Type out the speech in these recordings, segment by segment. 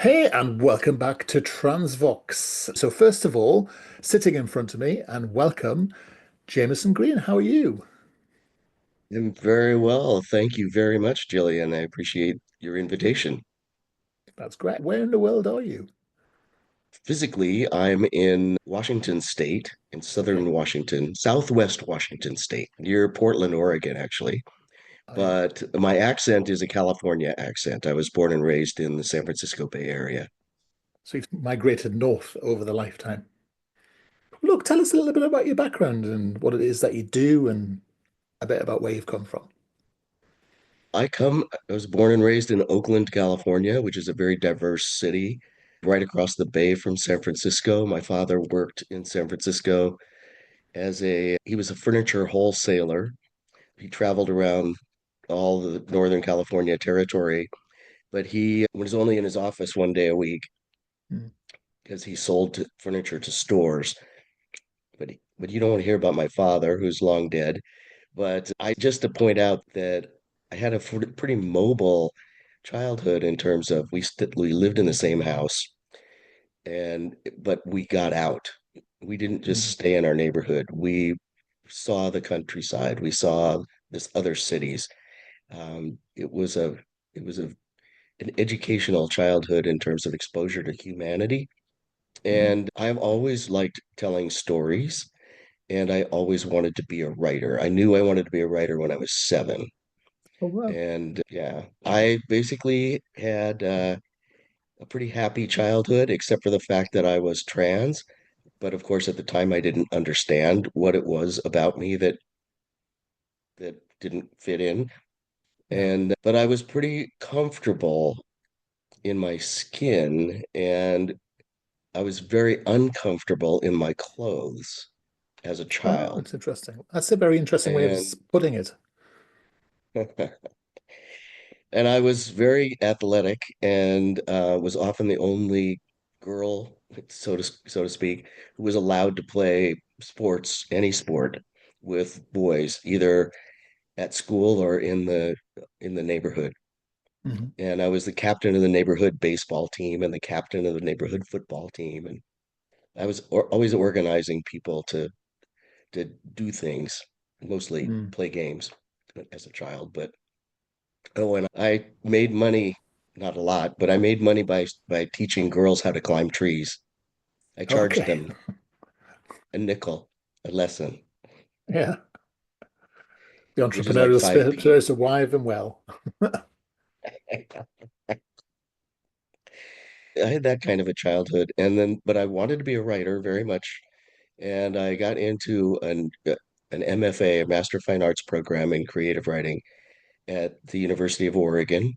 Hey, and welcome back to Transvox. So, first of all, sitting in front of me, and welcome, Jamison Green. How are you? I'm very well. Thank you very much, Gillian. I appreciate your invitation. That's great. Where in the world are you? Physically, I'm in Washington State, in Okay. southern Washington, southwest Washington State, near Portland, Oregon, actually. Oh, yeah. But my accent is a California accent. I was born and raised in the San Francisco Bay Area. So, you've migrated north over the lifetime. Look, tell us a little bit about your background and what it is that you do, and a bit about where you've come from. I was born and raised in Oakland, California, which is a very diverse city right across the bay from San Francisco. My father worked in San Francisco he was a furniture wholesaler. He traveled around all the Northern California territory, but he was only in his office one day a week Mm. because he sold furniture to stores. But you don't want to hear about my father, who's long dead. But I just to point out that I had a pretty mobile childhood in terms of we lived in the same house, and but we got out. We didn't just Mm. stay in our neighborhood. We saw the countryside. We saw this other cities. It was an educational childhood in terms of exposure to humanity. Mm. And I've always liked telling stories, and I always wanted to be a writer. I knew I wanted to be a writer when I was 7. Oh, wow. And yeah, I basically had a pretty happy childhood, except for the fact that I was trans. But of course, at the time, I didn't understand what it was about me that didn't fit in. Yeah. And but I was pretty comfortable in my skin, and I was very uncomfortable in my clothes as a Oh, child. it's interesting. That's a very interesting way of And putting it. and I was very athletic and was often the only girl, so to speak, who was allowed to play sports, any sport, with boys, either at school or in the neighborhood. Mhm. And I was the captain of the neighborhood baseball team and the captain of the neighborhood football team, and I was always organizing people to do things, mostly Mm. play games as a child. But oh, and I made money, not a lot, but I made money by teaching girls how to climb trees. I charged Okay. them a nickel a lesson, Yeah. The which is like entrepreneurial five spirit P's. is alive and well. I had that kind of a childhood, and then but I wanted to be a writer very much, and I got into an MFA, a Master of Fine Arts program in creative writing at the University of Oregon.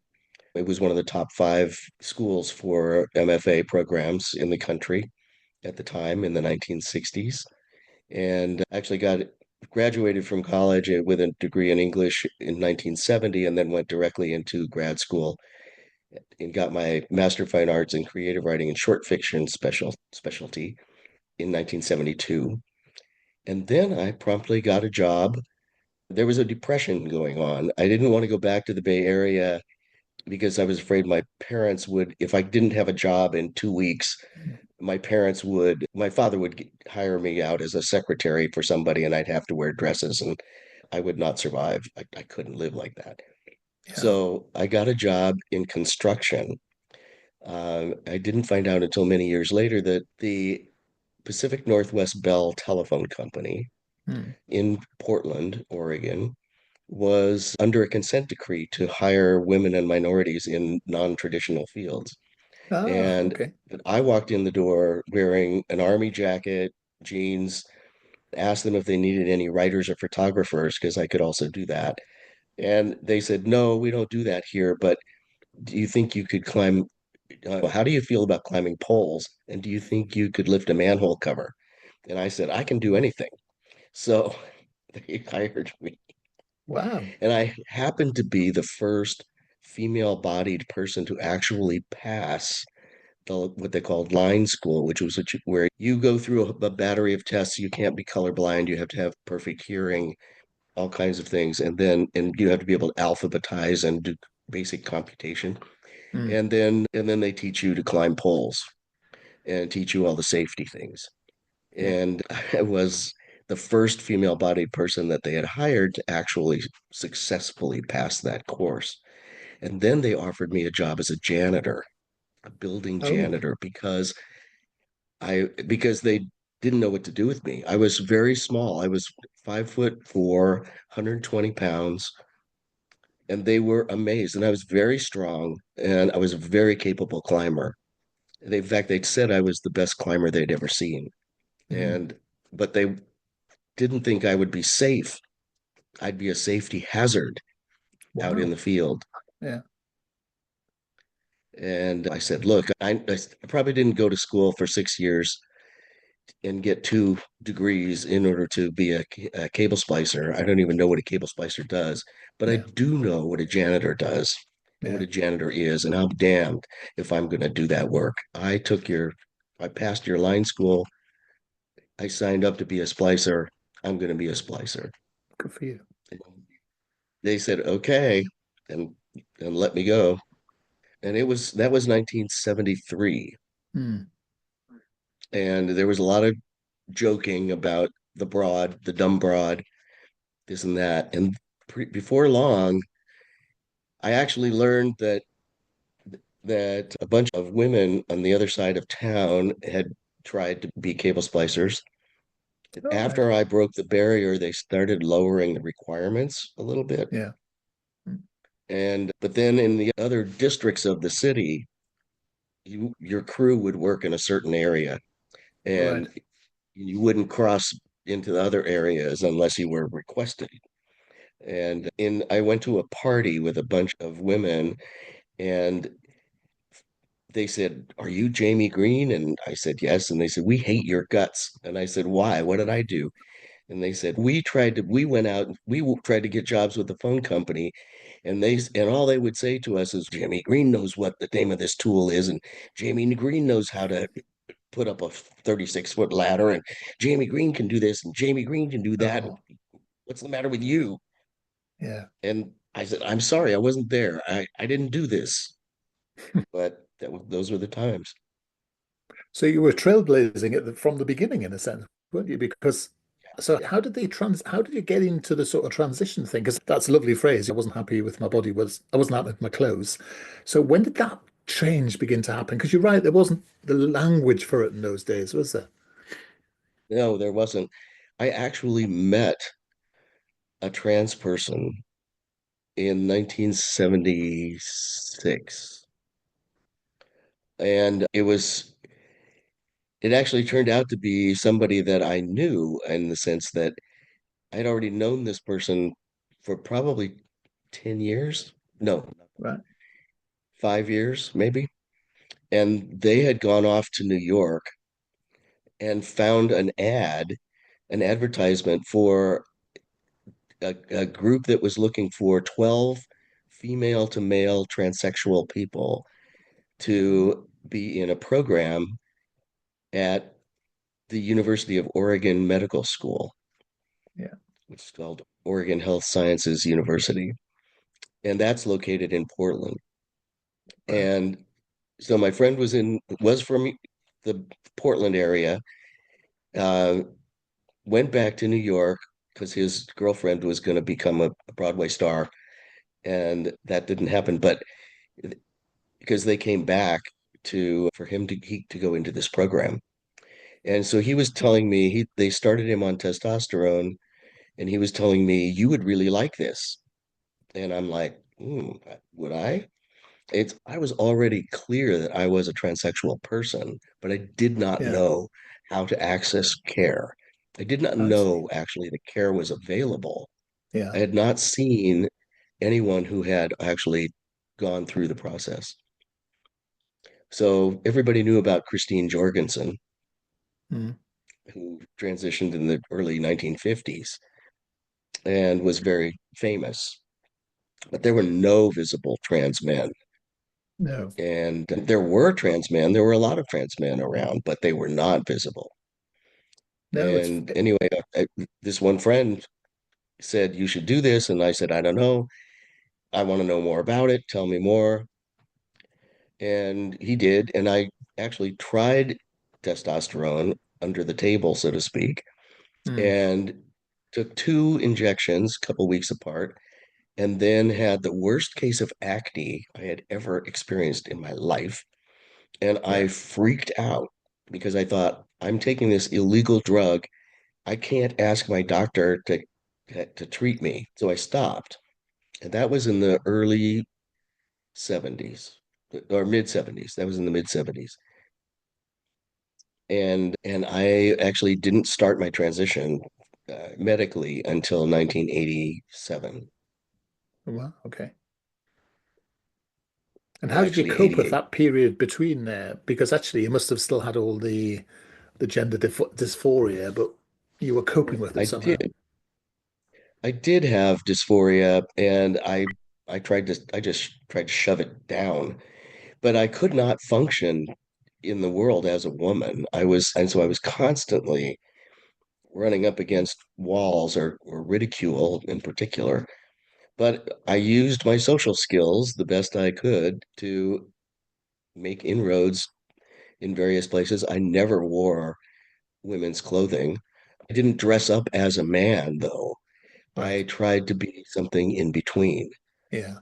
It was one of the top 5 schools for MFA programs in the country at the time in the 1960s. And actually got graduated from college with a degree in English in 1970 and then went directly into grad school and got my Master of Fine Arts in creative writing and short fiction specialty in 1972. And then I promptly got a job. There was a depression going on. I didn't want to go back to the Bay Area because I was afraid my parents would, if I didn't have a job in 2 weeks, my father would hire me out as a secretary for somebody and I'd have to wear dresses and I would not survive. I couldn't live like that. Yeah. So I got a job in construction. I didn't find out until many years later that the Pacific Northwest Bell Telephone Company Hmm. in Portland, Oregon, was under a consent decree to hire women and minorities in non-traditional fields. Ah, And okay. I walked in the door wearing an army jacket, jeans, asked them if they needed any writers or photographers because I could also do that. And they said, no, we don't do that here, but do you think you could climb? How do you feel about climbing poles? And do you think you could lift a manhole cover? And I said, I can do anything. So they hired me. Wow. And I happened to be the first female-bodied person to actually pass what they called line school, which was where you go through a battery of tests. You can't be colorblind. You have to have perfect hearing, all kinds of things, and you have to be able to alphabetize and basic computation. Mm. And then they teach you to climb poles and teach you all the safety things. Yeah. And I was the first female-bodied person that they had hired to actually successfully pass that course. And then they offered me a job as a janitor, a building Oh. janitor, because they didn't know what to do with me. I was very small. I was 5'4", 120 pounds, and they were amazed. And I was very strong, and I was a very capable climber. In fact, they said I was the best climber they'd ever seen. Mm. And but they didn't think I would be safe. I'd be a safety hazard out in Wow. the field. Yeah. And I said, look, I probably didn't go to school for 6 years and get 2 degrees in order to be a cable splicer. I don't even know what a cable splicer does, but I Yeah. do know what a janitor does and what Yeah. a janitor is. And I'm damned if I'm going to do that work. I passed your line school. I signed up to be a splicer. I'm going to be a splicer. Good for you. And they said, okay, and and let me go. And that was 1973. Mm. And there was a lot of joking about the dumb broad, this and that. And before long, I actually learned that a bunch of women on the other side of town had tried to be cable splicers. All right. After I broke the barrier, they started lowering the requirements a little bit. Yeah. Mm. And but then in the other districts of the city, your crew would work in a certain area, Right. and you wouldn't cross into the other areas unless you were requested. And in I went to a party with a bunch of women, and they said, "Are you Jamie Green?" And I said, "Yes." And they said, "We hate your guts." And I said, "Why? What did I do?" And they said, we went out, tried to get jobs with the phone company, and all they would say to us is, Jamie Green knows what the name of this tool is, and Jamie Green knows how to put up a 36-foot ladder, and Jamie Green can do this, and Jamie Green can do that. Oh. What's the matter with you? Yeah. And I said, I'm sorry, I wasn't there. I didn't do this. But those were the times. So you were trailblazing from the beginning, in a sense, weren't you? Because so how did you get into the sort of transition thing? Because that's a lovely phrase. I wasn't happy with my body, was I wasn't happy with my clothes. So when did that change begin to happen? Because you're right, there wasn't the language for it in those days, was there? No, there wasn't. I actually met a trans person in 1976. And it actually turned out to be somebody that I knew, in the sense that I'd already known this person for probably 10 years. No, Right. 5 years, maybe. And they had gone off to New York and found an advertisement for a group that was looking for 12 female to male transsexual people to be in a program at the University of Oregon Medical School, Yeah. which is called Oregon Health Sciences University. And that's located in Portland. Right. And so my friend was from the Portland area, uh, went back to New York because his girlfriend was going to become a Broadway star, and that didn't happen. But because they came back to for him to go into this program, and so he was telling me they started him on testosterone, and he was telling me you would really like this, and I'm like, would I? I was already clear that I was a transsexual person, but I did not Yeah. know how to access care. I did not I see. know actually the care was available. I Yeah. had not seen anyone who had actually gone through the process. So everybody knew about Christine Jorgensen, Mm. who transitioned in the early 1950s and was very famous. But there were no visible trans men. No. And there were trans men, there were a lot of trans men around, but they were not visible. No, And anyway, this one friend said, you should do this. And I said, I don't know. I want to know more about it. Tell me more. And he did. And I actually tried testosterone under the table, so to speak, Hmm. and took two injections a couple weeks apart, and then had the worst case of acne I had ever experienced in my life. And I Right. freaked out because I thought, I'm taking this illegal drug. I can't ask my doctor to treat me. So I stopped. And that was in the early 70s or mid 70s. That was in the mid 70s. And I actually didn't start my transition medically until 1987, Well, okay. And how did you actually cope with 88. that period between there? Because actually, you must have still had all the gender dysphoria, but you were coping with it I somehow. did. I did have dysphoria, and I just tried to shove it down, but I could not function in the world as a woman. And so I was constantly running up against walls or ridicule in particular. But I used my social skills the best I could to make inroads in various places. I never wore women's clothing. I didn't dress up as a man, though. Right. I tried to be something in between. Yeah.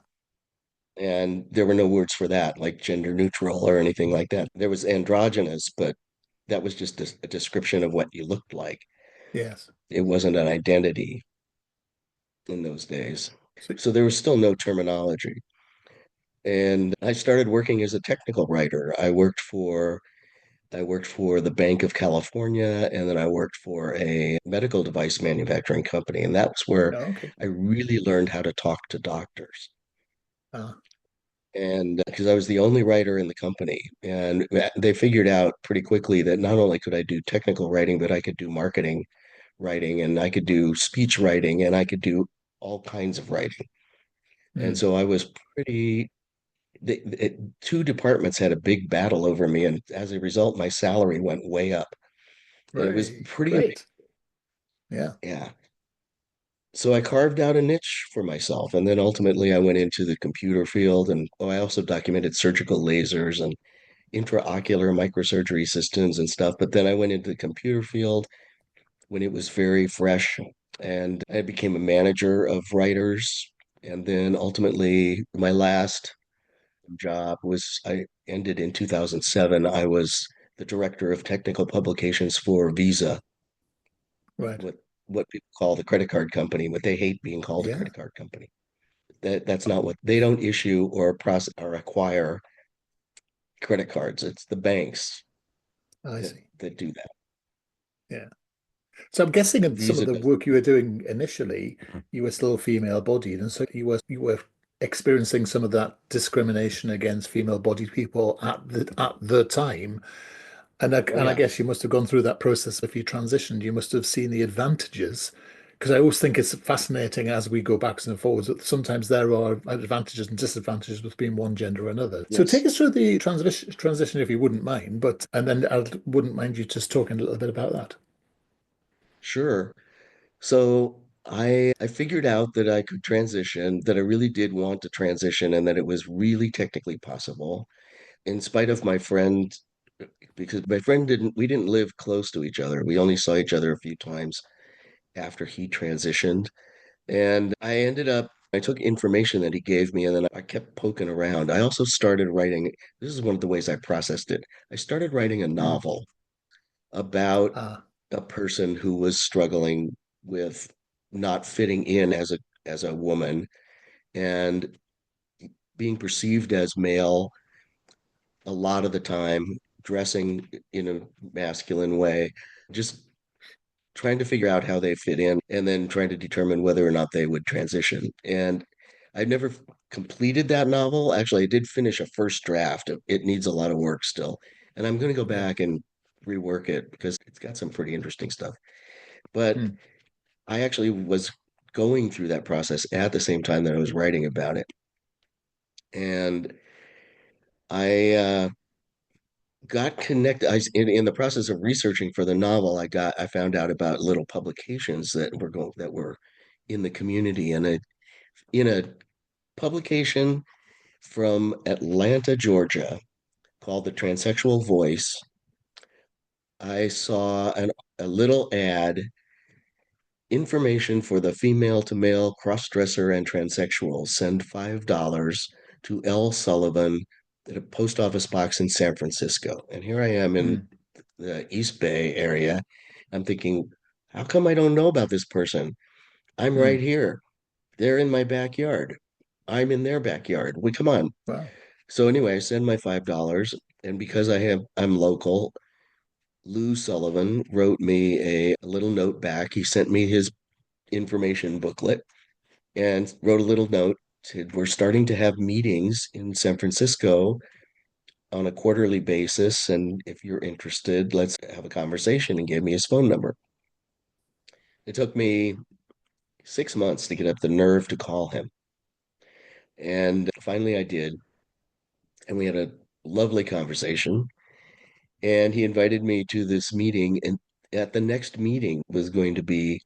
And there were no words for that, like gender neutral or anything like that. There was androgynous, but that was just a description of what you looked like. Yes. It wasn't an identity in those days. So, So there was still no terminology. And I started working as a technical writer. I worked for the Bank of California, and then I worked for a medical device manufacturing company. And that's where oh, okay. I really learned how to talk to doctors. Ah, And because I was the only writer in the company, and they figured out pretty quickly that not only could I do technical writing, but I could do marketing writing, and I could do speech writing, and I could do all kinds of writing. And hmm. so I was pretty, two departments had a big battle over me, and as a result, my salary went way up, and it was Right. pretty amazing. Great. Yeah. Yeah. So I carved out a niche for myself, and then ultimately I went into the computer field, and I also documented surgical lasers and intraocular microsurgery systems and stuff. But then I went into the computer field when it was very fresh, and I became a manager of writers. And then ultimately, my last job was I ended in 2007. I was the director of technical publications for Visa, Right. what people call the credit card company, but they hate being called a Yeah. credit card company. That's not what they don't issue or process or acquire credit cards. It's the banks I see. that do that. Yeah. So I'm guessing in some of Visa the does. work you were doing initially, you were still female-bodied, and so you were experiencing some of that discrimination against female-bodied people at the time. Oh And I yeah. guess you must have gone through that process if you transitioned. You must have seen the advantages. Because I always think it's fascinating as we go backwards and forwards that sometimes there are advantages and disadvantages with being one gender or another. So take Yes. us through the transition if you wouldn't mind, but and then I wouldn't mind you just talking a little bit about that. Sure. So I figured out that I could transition, that I really did want to transition, and that it was really technically possible, in spite of my friend, because my friend didn't we didn't live close to each other. We only saw each other a few times after he transitioned. And I took information that he gave me, and then I kept poking around. I also started writing. This is one of the ways I processed it. I started writing a Hmm. novel about Ah, a person who was struggling with not fitting in as a woman and being perceived as male a lot of the time, dressing in a masculine way, just trying to figure out how they fit in, and then trying to determine whether or not they would transition. And I've never completed that novel. Actually, I did finish a first draft. It needs a lot of work still. And I'm going to go yeah. back and rework it because it's got some pretty interesting stuff. But Hmm. I actually was going through that process at the same time that I was writing about it. And I got connected. In the process of researching for the novel, I found out about little publications that were in the community, and in a publication from Atlanta, Georgia, called The Transsexual Voice. I saw a little ad, information for the female to male crossdresser and transsexual. Send $5 to L. Sullivan at a post office box in San Francisco. And here I am in Mm. the East Bay area. I'm thinking, how come I don't know about this person? I'm right Mm. here. They're in my backyard. I'm in their backyard. We come on. Wow. So anyway, I send my $5, and because I'm local, Lou Sullivan wrote me a little note back. He sent me his information booklet and wrote a little note. Said, we're starting to have meetings in San Francisco on a quarterly basis, and if you're interested, let's have a conversation, and gave me his phone number. It took me 6 months to get up the nerve to call him. And finally I did. And we had a lovely conversation. And he invited me to this meeting. And at the next meeting was going to be,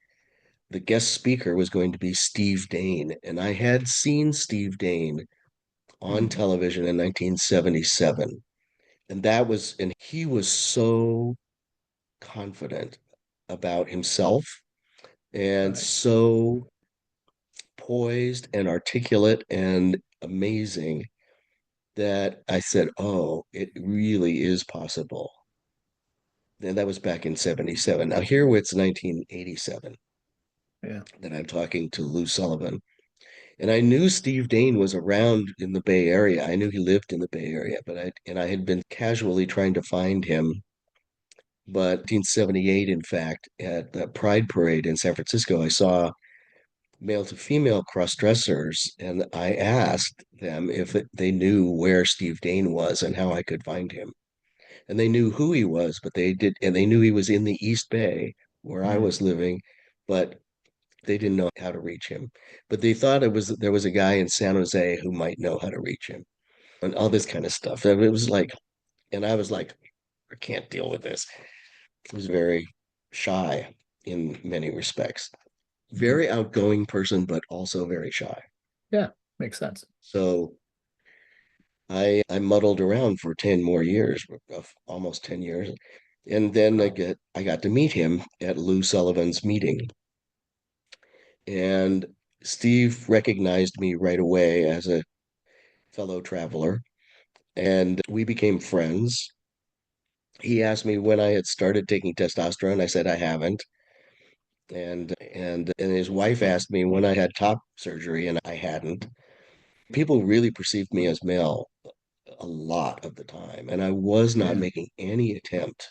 the guest speaker was going to be Steve Dane. And I had seen Steve Dane on Mm. television in 1977. And he was so confident about himself and Right. so poised and articulate and amazing that I said, oh, it really is possible. And that was back in 77. Now, here it's 1987 Yeah. that I'm talking to Lou Sullivan. And I knew Steve Dane was around in the Bay Area. I knew he lived in the Bay Area, I had been casually trying to find him. But 1978, in fact, at the Pride Parade in San Francisco, I saw male to female cross dressers, and I asked them if they knew where Steve Dane was and how I could find him. And they knew who he was, but they knew he was in the East Bay where I Mm. was living, but they didn't know how to reach him. But they thought there was a guy in San Jose who might know how to reach him, and all this kind of stuff. And it was like, and I was like, I can't deal with this. He was very shy in many respects. Mm. Very outgoing person, but also very shy. Yeah. Makes sense. So I muddled around for 10 more years, almost 10 years. And then Wow. I got to meet him at Lou Sullivan's meeting. And Steve recognized me right away as a fellow traveler, and we became friends. He asked me when I had started taking testosterone. I said I haven't. And his wife asked me when I had top surgery, and I hadn't. People really perceived me as male a lot of the time, and I was not Yeah. making any attempt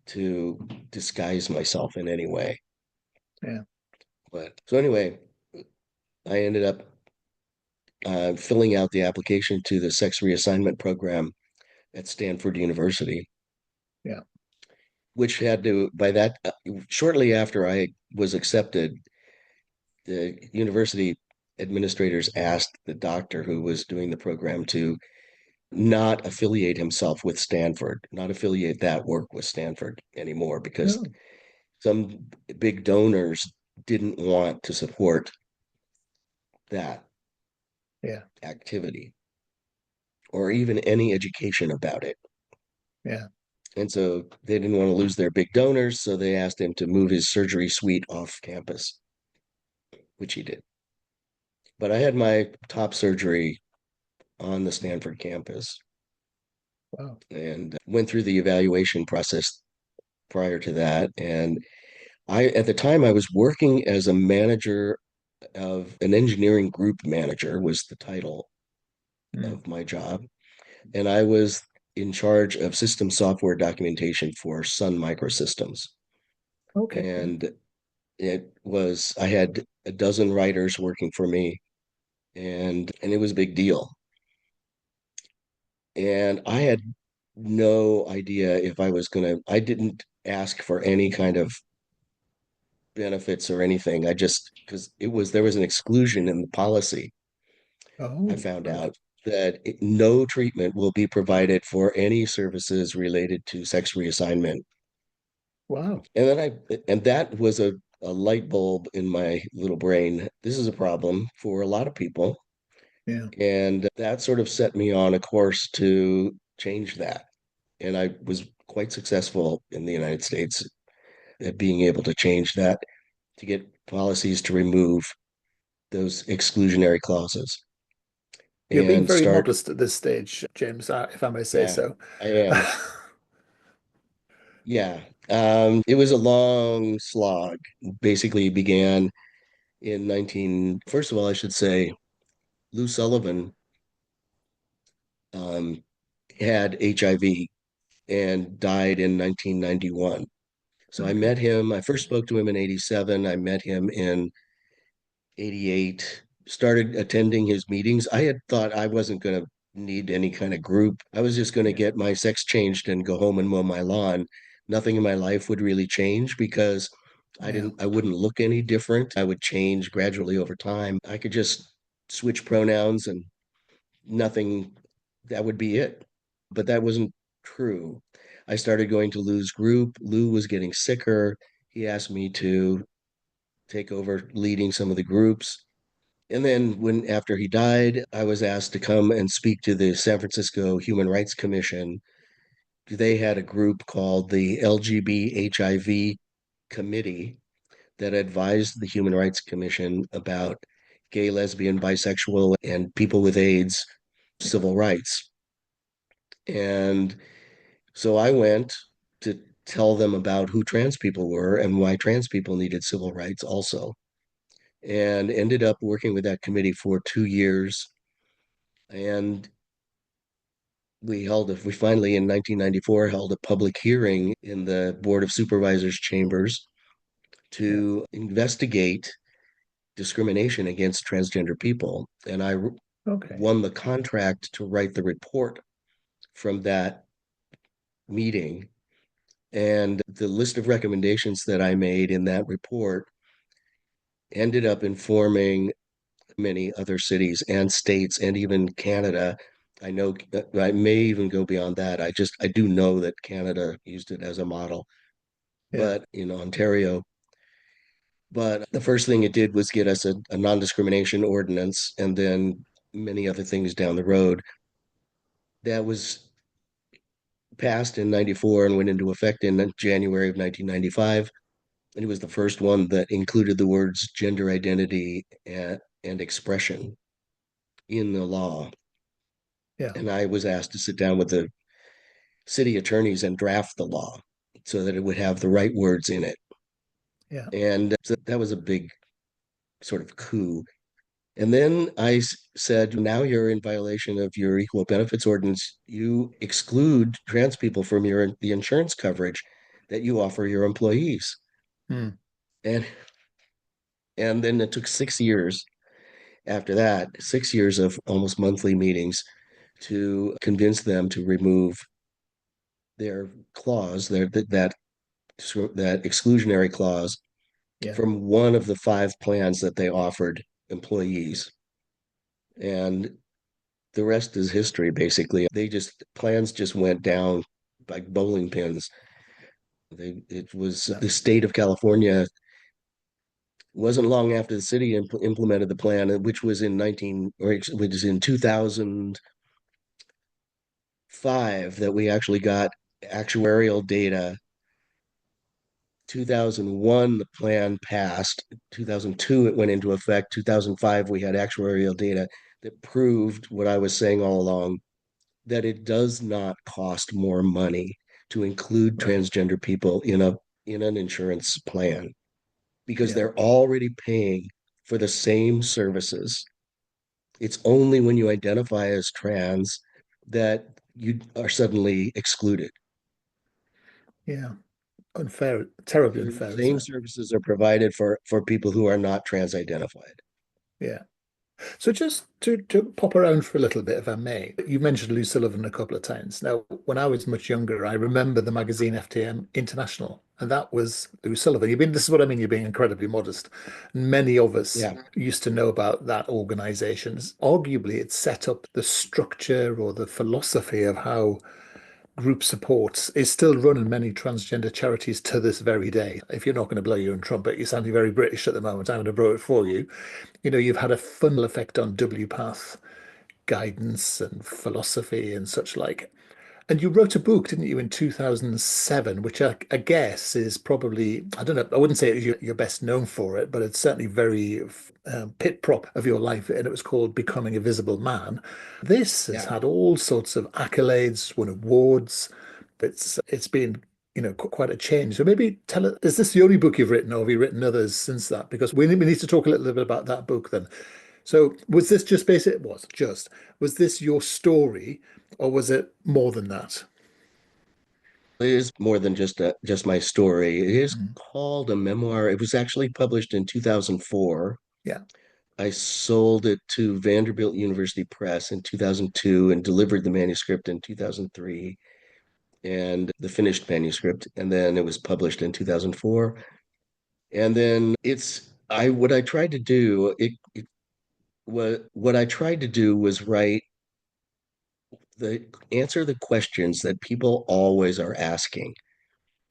to disguise myself in any way. Yeah. But so anyway, I ended up filling out the application to the sex reassignment program at Stanford University, Yeah. which had to, by that, shortly after I was accepted, the university administrators asked the doctor who was doing the program to not affiliate himself with Stanford, not affiliate that work with Stanford anymore, because No. some big donors didn't want to support that Yeah. activity or even any education about it. Yeah. And so they didn't want to lose their big donors, so they asked him to move his surgery suite off campus, which he did. But I had my top surgery on the Stanford campus Wow. and went through the evaluation process prior to that. And at the time, I was working as a manager of an engineering group manager, was the title Mm. of my job. And I was in charge of system software documentation for Sun Microsystems. Okay. Yeah. And I had a dozen writers working for me, and it was a big deal. And I had no idea if I didn't ask for any kind of benefits or anything. I just, because there was an exclusion in the policy. I Oh, found right. out that no treatment will be provided for any services related to sex reassignment. Wow. And that was a light bulb in my little brain. This is a problem for a lot of people. Yeah. And that sort of set me on a course to change that. And I was quite successful in the United States at being able to change that, to get policies to remove those exclusionary clauses You're being and very start. modest at this stage, James, if I may say Yeah, so. I am. Yeah. It was a long slog. Basically began in 19, first of all, I should say Lou Sullivan um, had HIV and died in 1991. So I Okay. met him. I first spoke to him in 87. I met him in 88, started attending his meetings. I had thought I wasn't going to need any kind of group. I was just going to Yeah. get my sex changed and go home and mow my lawn. Nothing in my life would really change because Yeah. I wouldn't look any different. I would change gradually over time. I could just switch pronouns and nothing, that would be it. But that wasn't true. I started going to Lou's group. Lou was getting sicker. He asked me to take over leading some of the groups. And then when after he died, I was asked to come and speak to the San Francisco Human Rights Commission. They had a group called the LGB Committee that advised the Human Rights Commission about gay, lesbian, bisexual, and people with AIDS Yeah. civil rights. And so I went to tell them about who trans people were and why trans people needed civil rights also, and ended up working with that committee for 2 years. And we finally in 1994 held a public hearing in the Board of Supervisors chambers Yeah. to investigate discrimination against transgender people. And I Okay. won the contract to write the report from that meeting. And the list of recommendations that I made in that report ended up informing many other cities and states and even Canada. I know I may even go beyond that. I do know that Canada used it as a model, Yeah. but in Ontario. But the first thing it did was get us a non-discrimination ordinance and then many other things down the road. That was passed in 94 and went into effect in January of 1995. And it was the first one that included the words gender identity and expression in the law. Yeah. And I was asked to sit down with the city attorneys and draft the law so that it would have the right words in it. Yeah. And so that was a big sort of coup. And then I said, now you're in violation of your equal benefits ordinance. You exclude trans people from the insurance coverage that you offer your employees. Hmm. And and then it took 6 years after that, 6 years of almost monthly meetings to convince them to remove their clause, that exclusionary clause Yeah. from one of the five plans that they offered employees. And the rest is history, basically. Plans just went down like bowling pins. It was No. the state of California wasn't long after the city implemented the plan, which was in 19 or which is in 2005 that we actually got actuarial data. 2001, the plan passed. 2002, it went into effect. 2005, we had actuarial data that proved what I was saying all along, that it does not cost more money to include Right. transgender people in an insurance plan because Yeah. they're already paying for the same services. It's only when you identify as trans that you are suddenly excluded. Yeah. Unfair, terribly The unfair, isn't same it? services are provided for people who are not trans identified. Yeah. So just to pop around for a little bit, if I may, you mentioned Lou Sullivan a couple of times. Now, when I was much younger, I remember the magazine FTM International, and that was Lou Sullivan. This is what I mean, you're being incredibly modest. Many of us Yeah. used to know about that organization. Arguably, it set up the structure or the philosophy of how group support is still run in many transgender charities to this very day. If you're not going to blow your own trumpet, you're sounding very British at the moment. I'm going to blow it for you. You've had a funnel effect on WPATH. guidance and philosophy and such like. And you wrote a book, didn't you, in 2007, which I guess is probably, I don't know, I wouldn't say you're best known for it, but it's certainly very pit prop of your life. And it was called Becoming a Visible Man. This has Yeah. had all sorts of accolades, won awards. It's been, quite a change. So maybe tell us, is this the only book you've written, or have you written others since that? Because we need to talk a little bit about that book then. So was this just basic? It was just. Was this your story, or was it more than that? It is more than just my story. It is Mm. called a memoir. It was actually published in 2004. Yeah. I sold it to Vanderbilt University Press in 2002 and delivered the manuscript in 2003 and the finished manuscript. And then it was published in 2004. And then what I tried to do, what I tried to do was write the answer the questions that people always are asking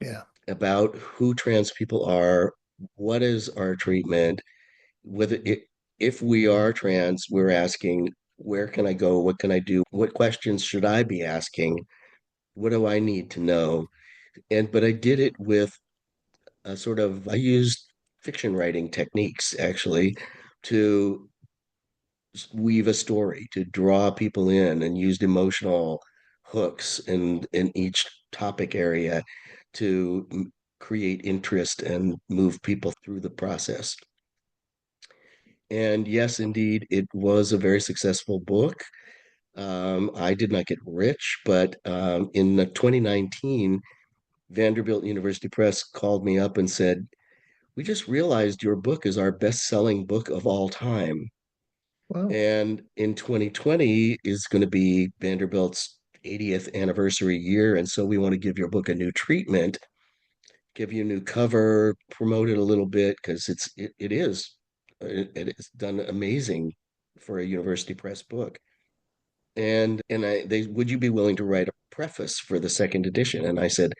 Yeah. about who trans people are, what is our treatment, whether it, if we are trans, we're asking, where can I go? What can I do? What questions should I be asking? What do I need to know? But I did it with I used fiction writing techniques actually to weave a story, to draw people in, and used emotional hooks in each topic area to create interest and move people through the process. And yes, indeed, it was a very successful book. I did not get rich, but in 2019, Vanderbilt University Press called me up and said, "We just realized your book is our best-selling book of all time." Wow. And in 2020 is going to be Vanderbilt's 80th anniversary year. And so we want to give your book a new treatment, give you a new cover, promote it a little bit because it is done amazing for a university press book. And they would you be willing to write a preface for the second edition? And I said,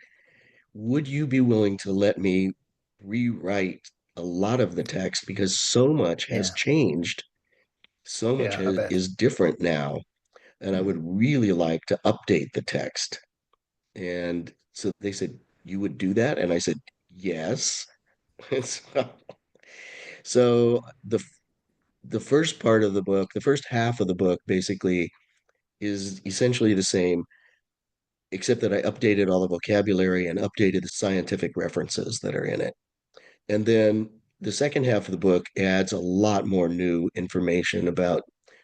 would you be willing to let me rewrite a lot of the text because so much has Yeah. changed, so much Yeah, I bet. is different now, and I would Mm. really like to update the text. And so they said, you would do that? And I said, yes. so, so the first part of the book, the first half of the book basically is essentially the same, except that I updated all the vocabulary and updated the scientific references that are in it. And then the second half of the book adds a lot more new information about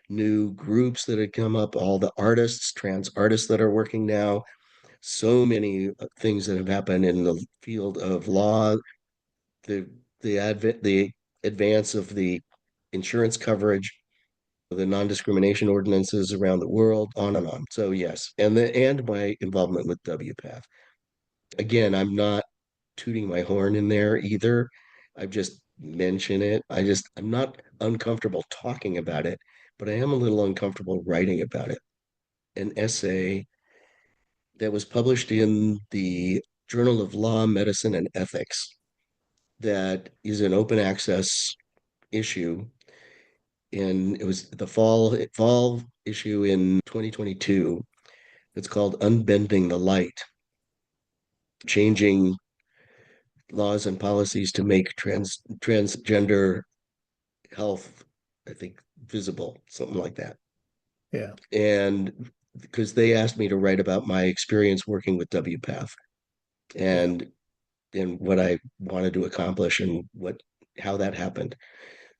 new groups that had come up, all the artists, trans artists that are working now, so many things that have happened in the field of law, the the advance of the insurance coverage, the non-discrimination ordinances around the world, on and on. So yes, and my involvement with WPATH. Again, I'm not tooting my horn in there either. I just mention it. I'm not uncomfortable talking about it, but I am a little uncomfortable writing about it. An essay that was published in the Journal of Law, Medicine, and Ethics that is an open access issue. And it was the fall issue in 2022. It's called Unbending the Light, changing laws and policies to make transgender health, I think, visible, something like that. Yeah. And because they asked me to write about my experience working with WPATH Yeah. and what I wanted to accomplish and what how that happened.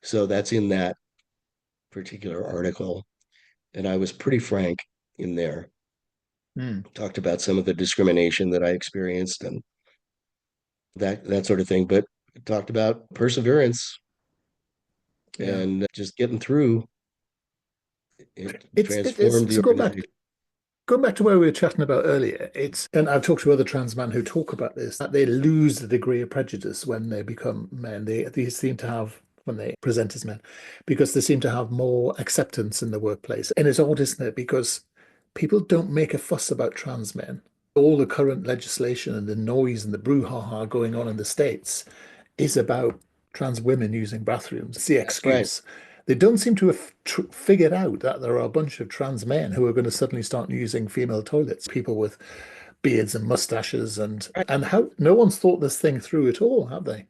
So that's in that particular article. And I was pretty frank in there. Mm. Talked about some of the discrimination that I experienced and that sort of thing, but talked about perseverance Yeah. and just getting through. It It's transformed the so organization. going back to where we were chatting about earlier, and I've talked to other trans men who talk about this, that they lose the degree of prejudice when they become men. They seem to have when they present as men, because they seem to have more acceptance in the workplace. And it's odd, isn't it? Because people don't make a fuss about trans men. All the current legislation and the noise and the brouhaha going on in the States is about trans women using bathrooms. It's the That's right. excuse. They don't seem to have tr figured out that there are a bunch of trans men who are going to suddenly start using female toilets, people with beards and mustaches, Right. and how no one's thought this thing through at all, have they?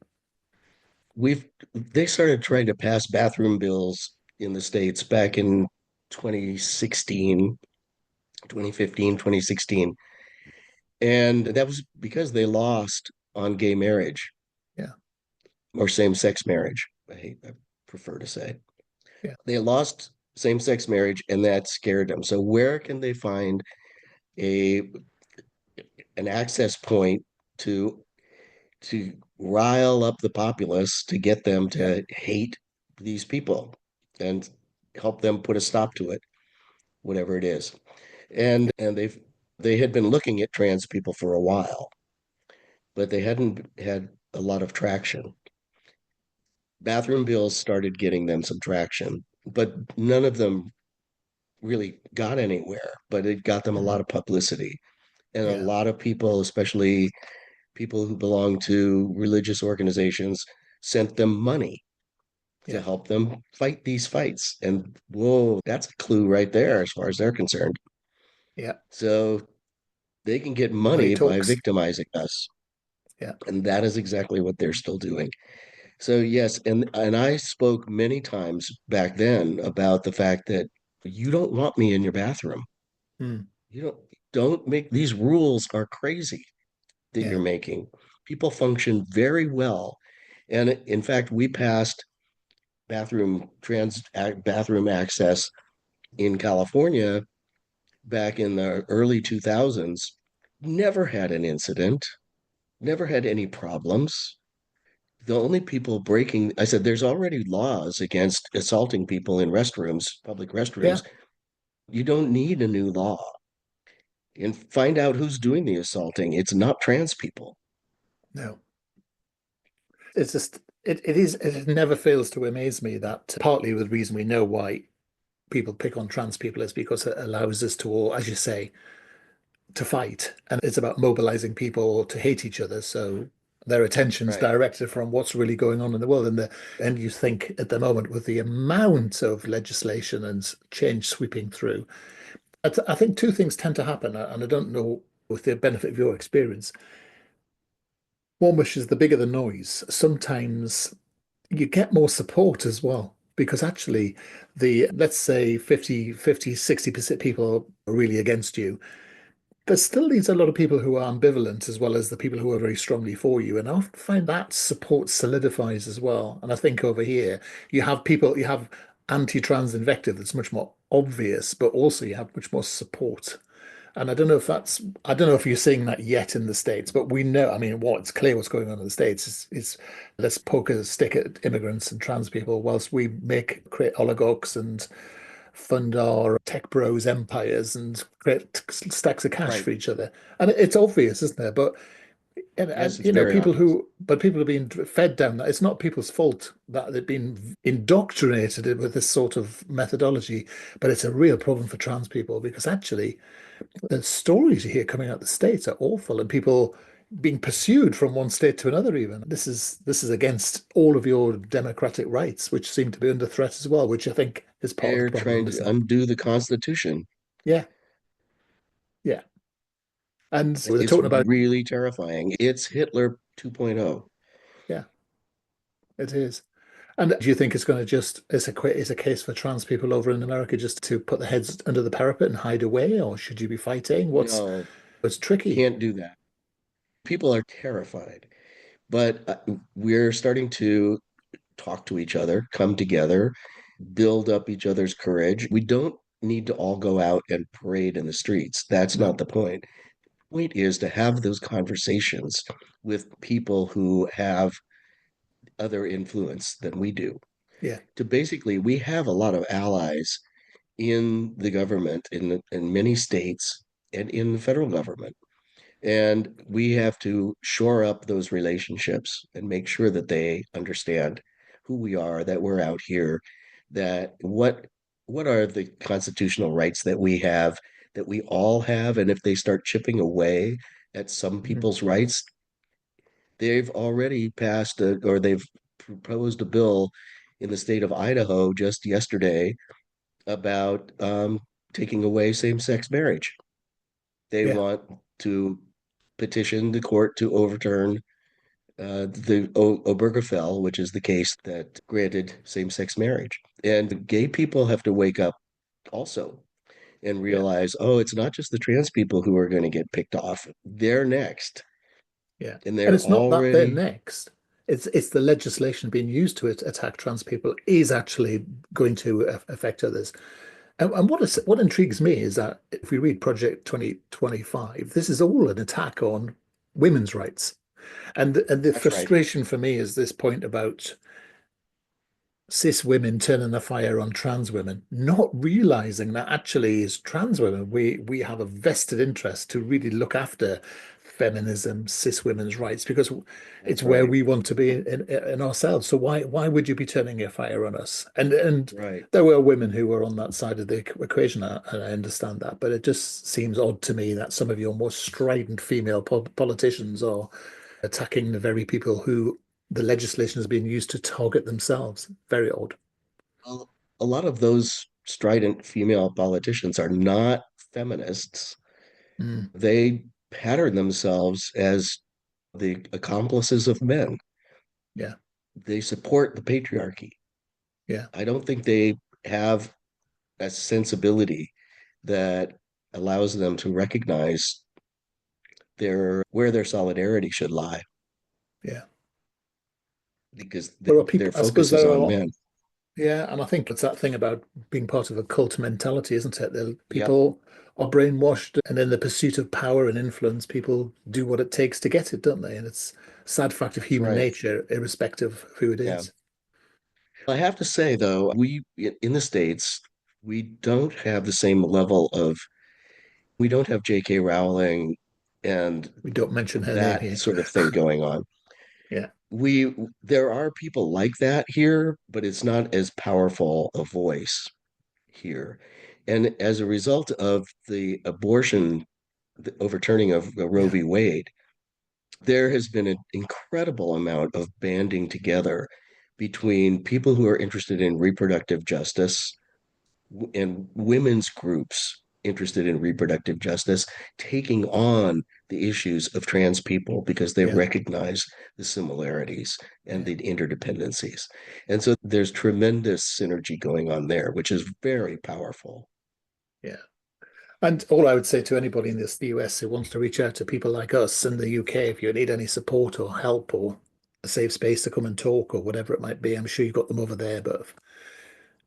We've they started trying to pass bathroom bills in the States back in 2016, 2015, 2016. And that was because they lost on gay marriage Yeah, or same-sex marriage. I prefer to say. yeah, They lost same-sex marriage and that scared them. So where can they find a an access point to rile up the populace to get them yeah, to hate these people and help them put a stop to it, whatever it is. And they had been looking at trans people for a while, but they hadn't had a lot of traction. Bathroom bills started getting them some traction, but none of them really got anywhere, but it got them a lot mhm, of publicity. And a yeah, lot of people, especially people who belong to religious organizations, sent them money to yeah, help them fight these fights. And whoa, that's a clue right there as far as they're concerned. yeah. So they can get Money money by talks. victimizing us. Yeah, And that is exactly what they're still doing. So yes, and I spoke many times back then about the fact that you don't want me in your bathroom. mm, You don't make these rules are crazy that you're yeah, making. People function very well. And in fact, we passed bathroom access in California back in the early 2000s. Never had an incident, never had any problems. The only people breaking, I said, there's already laws against assaulting people in restrooms, public yeah. restrooms. You don't need a new law. And find out who's doing the assaulting. It's not trans people. No, it's just it is it never fails to amaze me that partly the reason we know why people pick on trans people is because it allows us to all, as you say, to fight. And it's about mobilizing people to hate each other. So their attention's Right. directed from what's really going on in the world. And you think at the moment with the amount of legislation and change sweeping through, I think two things tend to happen. And I don't know with the benefit of your experience. One, which is the bigger the noise, sometimes you get more support as well. Because actually, let's say 60% people are really against you. There still leaves a lot of people who are ambivalent as well as the people who are very strongly for you. And I often find that support solidifies as well. And I think over here, you have anti-trans invective that's much more obvious, but also you have much more support. And I don't know if you're seeing that yet in the States, but we know, I mean, it's clear what's going on in the States is let's poke a stick at immigrants and trans people whilst we create oligarchs and fund our tech bros empires and create stacks of cash Right. for each other. And it's obvious, isn't there? But Yes, it's you know, very obvious. people are being fed down that. It's not people's fault that they've been indoctrinated with this sort of methodology, but it's a real problem for trans people because actually the stories you hear coming out of the States are awful and people being pursued from one state to another even. This is against all of your democratic rights, which seem to be under threat as well, which I think is part of the They're trying problem, to isn't it? undo the Constitution. Yeah, yeah. And so they're It's talking about, really terrifying. It's Hitler 2.0. yeah, it is. And do you think it's going to just, is a case for trans people over in America just to put their heads under the parapet and hide away, or should you be fighting? No, What's tricky? can't do that. People are terrified, but we're starting to talk to each other, come together, build up each other's courage. We don't need to all go out and parade in the streets. That's not No. the point. The point is to have those conversations with people who have other influence than we do. Yeah. To basically, we have a lot of allies in the government, in many states, and in the federal government. And we have to shore up those relationships and make sure that they understand who we are, that we're out here, that what are the constitutional rights that we have, that we all have, and if they start chipping away at some Mhm. people's rights, they've already passed or they've proposed a bill in the state of Idaho just yesterday about taking away same-sex marriage. They Yeah, want to petition the court to overturn the Obergefell, which is the case that granted same-sex marriage. And gay people have to wake up also and yeah, realize, oh, it's not just the trans people who are going to get picked off. They're next. yeah. And And they're it's not that they're already, next. It's the legislation being used to attack trans people is actually going to affect others. And what intrigues me is that if we read Project 2025, this is all an attack on women's rights. And the that's right. frustration for me is this point about cis women turning the fire on trans women, not realizing that actually as trans women, we have a vested interest to really look after feminism, cis women's rights, because it's That's where right. we want to be in ourselves. So why would you be turning your fire on us? And Right. there were women who were on that side of the equation, and I understand that, but it just seems odd to me that some of your more strident female politicians are attacking the very people who the legislation has been used to target themselves. Very odd. Well, a lot of those strident female politicians are not feminists. Mm, They pattern themselves as the accomplices of men. yeah, They support the patriarchy. yeah, I don't think they have a sensibility that allows them to recognize where their solidarity should lie yeah. because There are their people, I suppose focus is there on are, men. yeah, and I think it's that thing about being part of a cult mentality, isn't it? Yep, People are brainwashed, and in the pursuit of power and influence, people do what it takes to get it, don't they? And it's a sad fact of that's human right. nature, irrespective of who it Yeah. is. I have to say though, we in the States, we don't have the same level of we don't have J.K. Rowling and We don't mention her name that here. sort of thing going on. Yeah, We there are people like that here, but it's not as powerful a voice here. And as a result of the abortion, the overturning of Roe yeah, v. Wade, there has been an incredible amount of banding together between people who are interested in reproductive justice and women's groups interested in reproductive justice taking on the issues of trans people because they yeah, recognize the similarities and yeah, the interdependencies. And so there's tremendous synergy going on there, which is very powerful. yeah. And all I would say to anybody in the US who wants to reach out to people like us in the UK, if you need any support or help or a safe space to come and talk or whatever it might be, I'm sure you've got them over there. But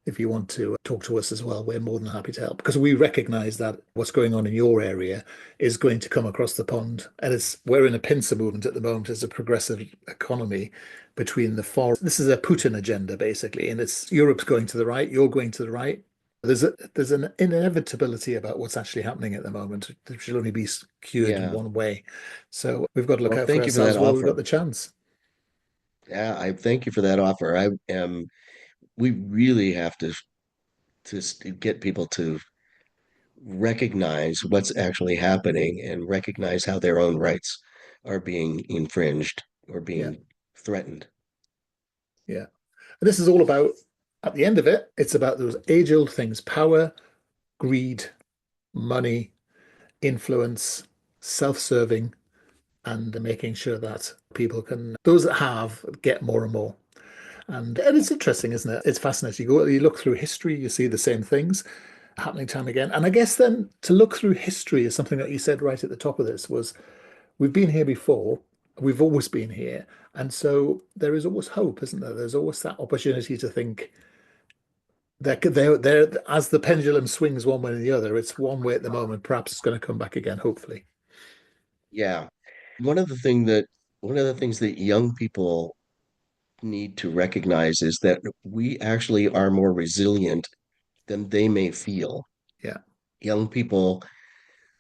if you want to talk to us as well, we're more than happy to help because we recognize that what's going on in your area is going to come across the pond. And we're in a pincer movement at the moment as a progressive economy between the far. This is a Putin agenda, basically, and it's Europe's going to the right, you're going to the right. There's an inevitability about what's actually happening at the moment. It should only be cured in Yeah. one way. So we've got to look Well, out for thank you for that ourselves while we've got offer. the chance. Yeah, I thank you for that offer. I am we really have to get people to recognize what's actually happening and recognize how their own rights are being infringed or Yeah, being threatened. yeah. And this is all about, at the end of it, it's about those age-old things: power, greed, money, influence, self-serving, and making sure that people can, those that have, get more and more. And it's interesting, isn't it? It's fascinating. You look through history, you see the same things happening time again. And I guess then to look through history is something that you said right at the top of this was we've been here before, we've always been here. And so there is always hope, isn't there? There's always that opportunity to think they're as the pendulum swings one way or the other, it's one way at the moment. Perhaps it's going to come back again, hopefully. Yeah. One of the thing that one of the things that young people need to recognize is that we actually are more resilient than they may feel. Yeah, Young people,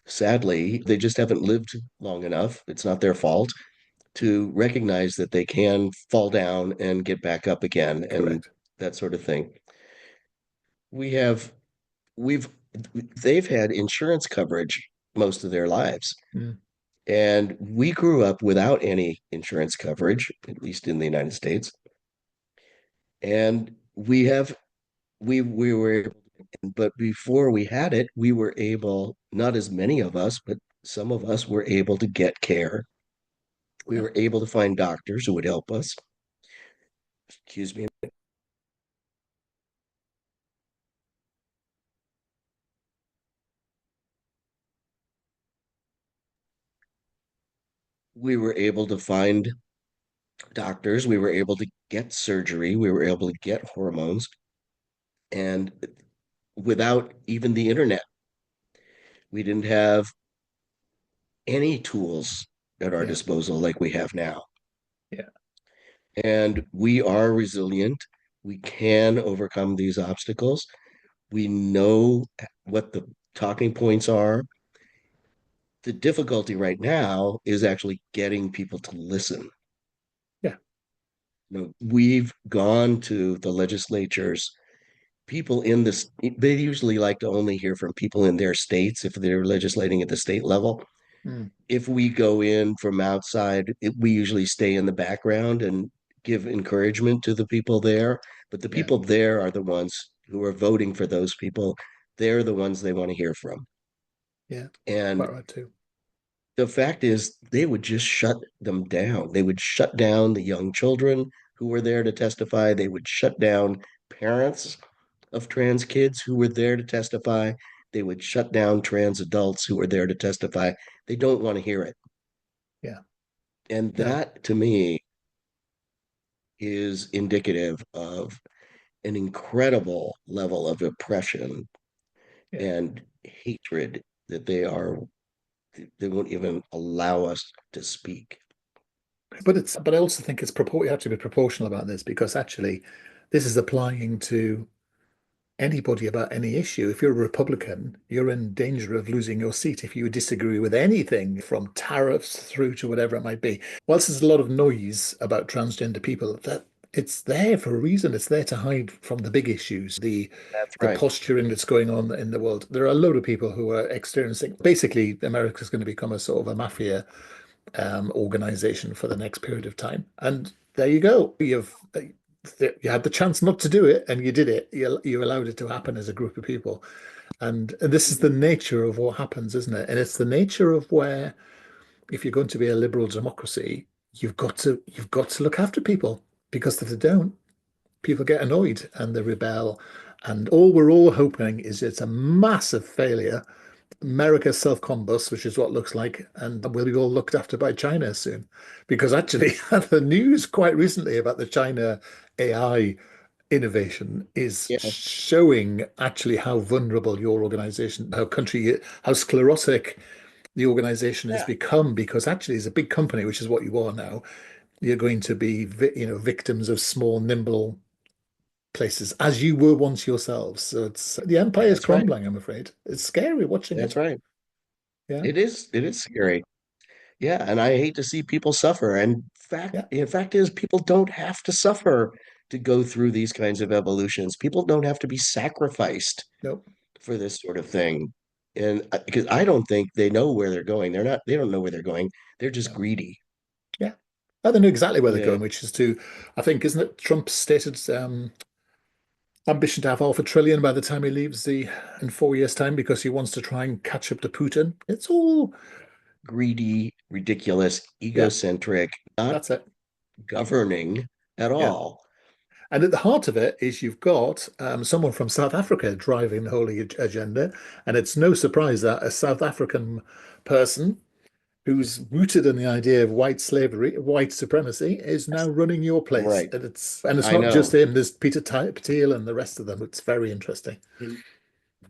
sadly, they just haven't lived long enough. It's not their fault to recognize that they can fall down and get back up again and correct. that sort of thing. We have we've they've had insurance coverage most of their lives. Mm, And we grew up without any insurance coverage, at least in the United States. And we have we were, but before we had it, we were able, not as many of us, but some of us were able to get care. We Yeah. were able to find doctors who would help us. Excuse me. We were able to find doctors. We were able to get surgery. We were able to get hormones. And without even the internet, we didn't have any tools at our Yeah. disposal like we have now. Yeah. And we are resilient. We can overcome these obstacles. We know what the talking points are. The difficulty right now is actually getting people to listen. Yeah. We've gone to the legislatures, people in this, they usually like to only hear from people in their states if they're legislating at the state level. Mm. If we go in from outside, we usually stay in the background and give encouragement to the people there. But the Yeah. people there are the ones who are voting for those people. They're the ones they want to hear from. Yeah. Quite And right too. the fact is, they would just shut them down. They would shut down the young children who were there to testify. They would shut down parents of trans kids who were there to testify. They would shut down trans adults who were there to testify. They don't want to hear it. Yeah. And No. that to me is indicative of an incredible level of oppression Yeah. and hatred that they won't even allow us to speak. But I also think you have to be proportional about this because actually this is applying to anybody about any issue. If you're a Republican, you're in danger of losing your seat if you disagree with anything from tariffs through to whatever it might be. Whilst there's a lot of noise about transgender people, that it's there for a reason. It's there to hide from the big issues, That's the right. posturing that's going on in the world. There are a load of people who are experiencing basically America's going to become a sort of a mafia organization for the next period of time. And there you go. You had the chance not to do it, and you did it. You allowed it to happen as a group of people, and this is the nature of what happens, isn't it? And it's the nature of where, if you're going to be a liberal democracy, you've got to look after people because if they don't, people get annoyed and they rebel. And all we're all hoping is it's a massive failure. America self-combust, which is what it looks like, and we'll be all looked after by China soon. Because actually, the news quite recently about the China AI innovation is Yeah, showing actually how vulnerable your organization, how sclerotic the organization has yeah, become. Because actually, as a big company, which is what you are now, you're going to be, victims of small, nimble places, as you were once yourselves. So it's the empire is that's right. crumbling, I'm afraid. It's scary watching That's it. right. Yeah. It is scary. Yeah, and I hate to see people suffer. And Yeah. fact is, people don't have to suffer to go through these kinds of evolutions. People don't have to be sacrificed Nope. for this sort of thing. And because I don't think they know where they're going. They don't know where they're going. They're just No. greedy. Yeah. Oh, they know exactly where they're Yeah, going, which is to, I think, isn't it Trump's stated ambition to have half a trillion by the time he leaves the in 4 years' time because he wants to try and catch up to Putin. It's all, greedy, ridiculous, yeah, egocentric, not that's it. governing at Yeah. all. And at the heart of it is you've got someone from South Africa driving the whole agenda. And it's no surprise that a South African person who's rooted in the idea of white slavery, white supremacy, is now running your place. Right. And it's I not just know. him. There's Peter Thiel and the rest of them. It's very interesting. And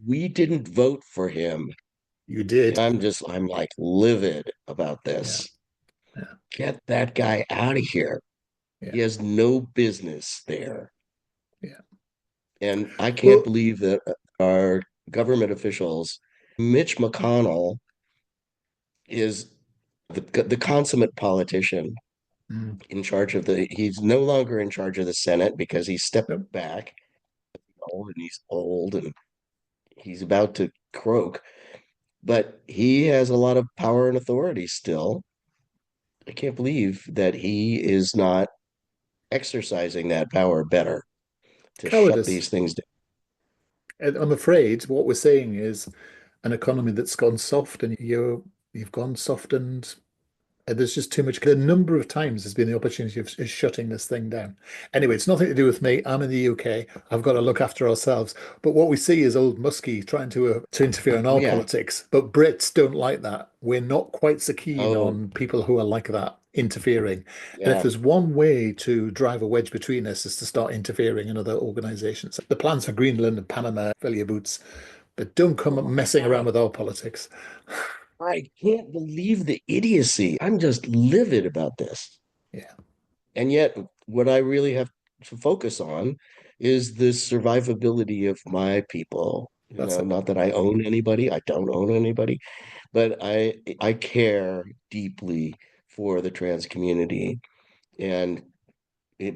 we didn't vote for him. You did. I'm like livid about Yeah. this. Yeah. Get that guy out of here. Yeah. He has no business there. Yeah. And I can't Well, believe that our government officials, Mitch McConnell is the consummate politician mm, in charge of he's no longer in charge of the Senate because he stepped no, back and he's old and he's about to croak, but he has a lot of power and authority still. I can't believe that he is not exercising that power better. to shut Cowardice. these things down. And I'm afraid what we're seeing is an economy that's gone soft, and you've gone soft, and there's just too much. The number of times there's been the opportunity of shutting this thing down. Anyway, it's nothing to do with me. I'm in the UK. I've got to look after ourselves. But what we see is old Muskie trying to interfere in Oh our yeah. politics. But Brits don't like that. We're not quite so keen Oh on people who are like that interfering. And if yeah. there's one way to drive a wedge between us is to start interfering in other organizations. The plans for Greenland and Panama, fill your boots, but don't Oh come my messing around God. with our politics. I can't believe the idiocy. I'm just livid about this. Yeah, And yet, what I really have to focus on is the survivability of my people. You that's know, it. not that I own anybody, I don't own anybody, but I care deeply for the trans community and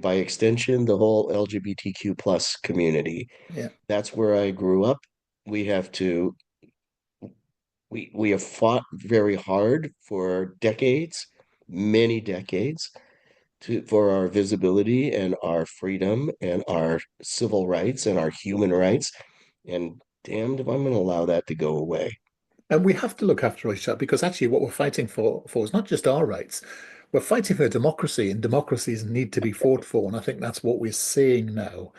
by extension, the whole LGBTQ plus community. Yeah. That's where I grew up. We have to we have fought very hard for decades, many decades, for our visibility and our freedom and our civil rights and our human rights. And damned if I'm going to allow that to go away. And we have to look after each other because actually what we're fighting for is not just our rights. We're fighting for democracy, and democracies need to be fought for. And I think that's what we're seeing now,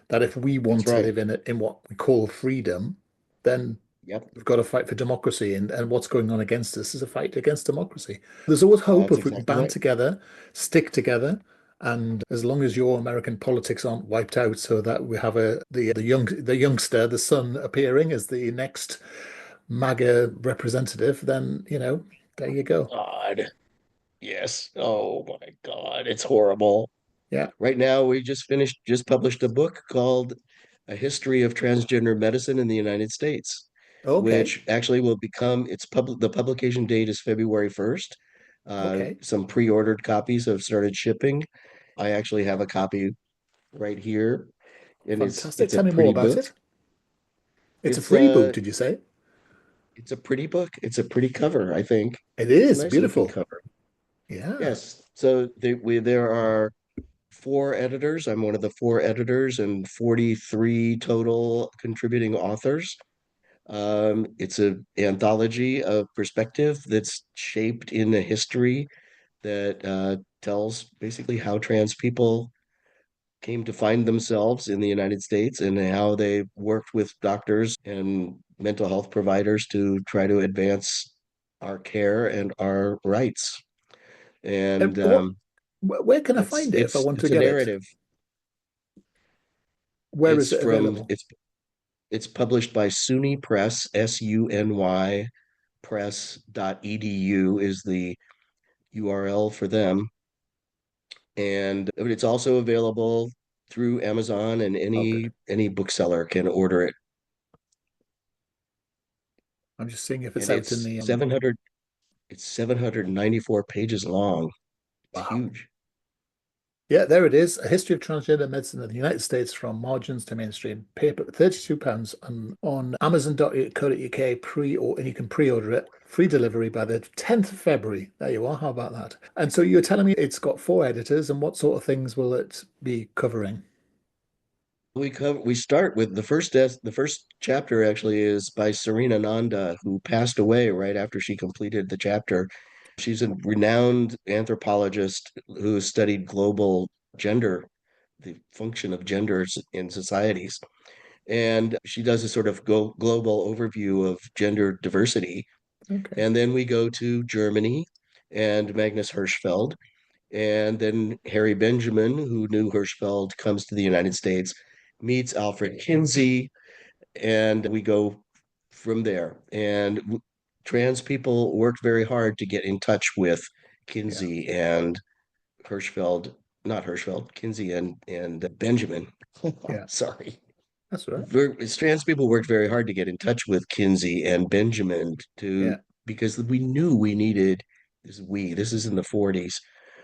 that if we That's want to right. live in what we call freedom, then Yep, we've got to fight for democracy. And what's going on against us is a fight against democracy. There's always hope that's if we can exactly band right. together, stick together. And as long as your American politics aren't wiped out, so that we have the youngster, the son appearing as the next MAGA representative, then, there you go. God, yes. Oh my God, it's horrible. Yeah. Right now, we just published a book called A History of Transgender Medicine in the United States, Okay. which actually will become the publication date is February 1st. Okay. Some pre-ordered copies have started shipping. I actually have a copy right here, and Fantastic. it's a Tell me more pretty about book. it. It's a It's free book, did you say? it's a pretty book. It's a pretty cover, I think. It It's a is nice looking beautiful. cover. Yeah. Yes. So there are four editors. I'm one of the four editors and 43 total contributing authors. It's an anthology of perspective that's shaped in a history that tells basically how trans people came to find themselves in the United States and how they worked with doctors and mental health providers to try to advance our care and our rights. And And where can I find it if I want to it's a get it? narrative. Where is it available? It's published by SUNY Press, SUNY press.edu is the URL for them. And it's also available through Amazon and Oh, good. any bookseller can order it. I'm just seeing if it's And out in the 794 pages long. It's wow. huge. Yeah, there it is. A History of Transgender Medicine in the United States from Margins to Mainstream. Paper, £32 on Amazon.co.uk and you can pre-order it. Free delivery by the 10th of February. There you are. How about that? And so you're telling me it's got four editors, and what sort of things will it be covering? We start with the first chapter actually is by Serena Nanda, who passed away right after she completed the chapter. She's a renowned anthropologist who studied global gender, the function of genders in societies. And she does a sort of global overview of gender diversity. Okay. And then we go to Germany and Magnus Hirschfeld. And then Harry Benjamin, who knew Hirschfeld, comes to the United States, meets Alfred Kinsey, and we go from there. And trans people worked very hard to get in touch with Yeah. Kinsey and Hirschfeld, not Hirschfeld, Kinsey and Benjamin. Yeah. Sorry. That's all right. Trans people worked very hard to get in touch with Kinsey and Benjamin Yeah. to because we knew we needed this is in the 40s,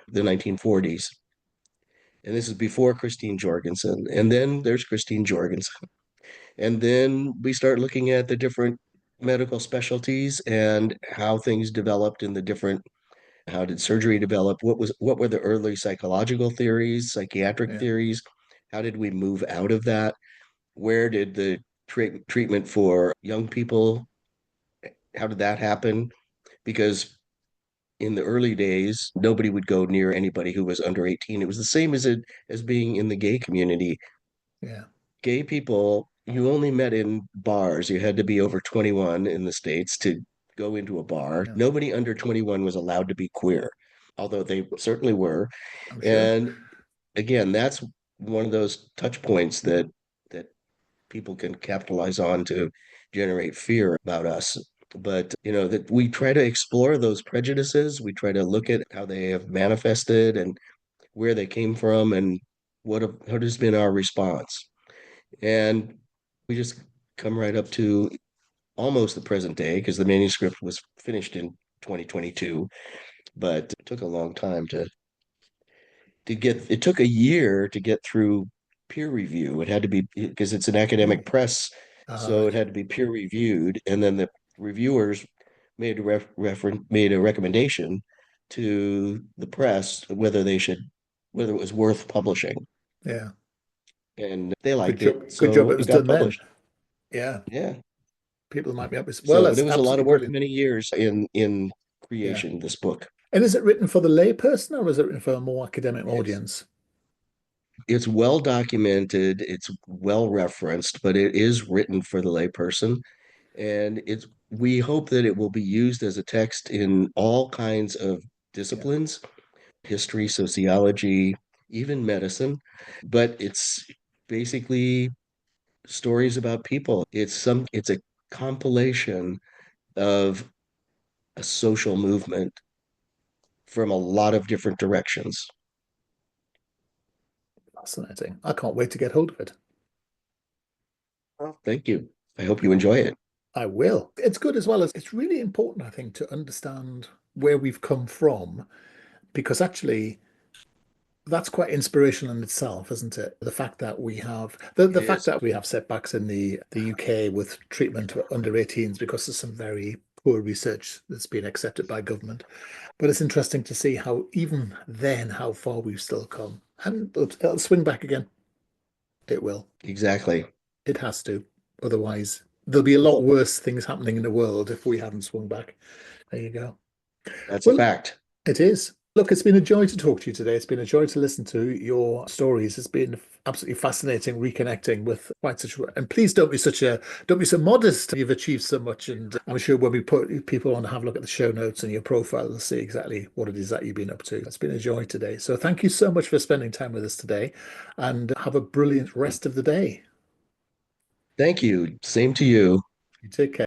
the 1940s. And this is before Christine Jorgensen. And then there's Christine Jorgensen. And then we start looking at the different medical specialties and how things developed in the different how did surgery develop? What were the early psychological theories, psychiatric Yeah. theories? How did we move out of that? Where did the treatment for young people, how did that happen? Because in the early days, nobody would go near anybody who was under 18. It was the same as being in the gay community. Yeah. Gay people, you only met in bars. You had to be over 21 in the States to go into a bar. Yeah. Nobody under 21 was allowed to be queer, although they certainly were. I'm sure. And again, that's one of those touch points that people can capitalize on to generate fear about us. But that we try to explore those prejudices, we try to look at how they have manifested and where they came from and what has been our response. And we just come right up to almost the present day because the manuscript was finished in 2022, but it took a long time to get it took a year to get through peer review. It had to be because it's an academic Oh, press, all so it right. had to be peer reviewed, and then the reviewers made a recommendation to the press whether it was worth publishing, Yeah. and they Good liked job. it, Good job so it it was got done then. published. Yeah. Yeah. People might be up with, well, So that's there was a lot absolutely of work, brilliant. many years in Yeah. creation of this book. And is it written for the layperson or is it written for a more academic It's audience? it's well documented, it's well referenced, but it is written for the layperson. And it's we hope that it will be used as a text in all kinds of Yeah. disciplines, history, sociology, even medicine. But it's basically stories about people. It's a compilation of a social movement from a lot of different directions. Fascinating. I can't wait to get hold of it. Well, thank you. I hope you enjoy it. I will. It's good as well as it's really important, I think, to understand where we've come from because actually that's quite inspirational in itself, isn't it? The fact that we have It the fact is. that we have setbacks in the UK with treatment for under 18s because of some very poor research that's been accepted by government. But it's interesting to see how even then how far we've still come. And it'll swing back again. It will. Exactly. It has to. Otherwise, there'll be a lot Well, worse things happening in the world if we haven't swung back. There you go. that's a Well, fact. it is. Look, it's been a joy to talk to you today. It's been a joy to listen to your stories. It's been absolutely fascinating reconnecting with quite such. And please don't be so modest. You've achieved so much, and I'm sure when we put people on to have a look at the show notes and your profile, they'll see exactly what it is that you've been up to. It's been a joy today. So thank you so much for spending time with us today, and have a brilliant rest of the day. Thank you. Same to you. You take care.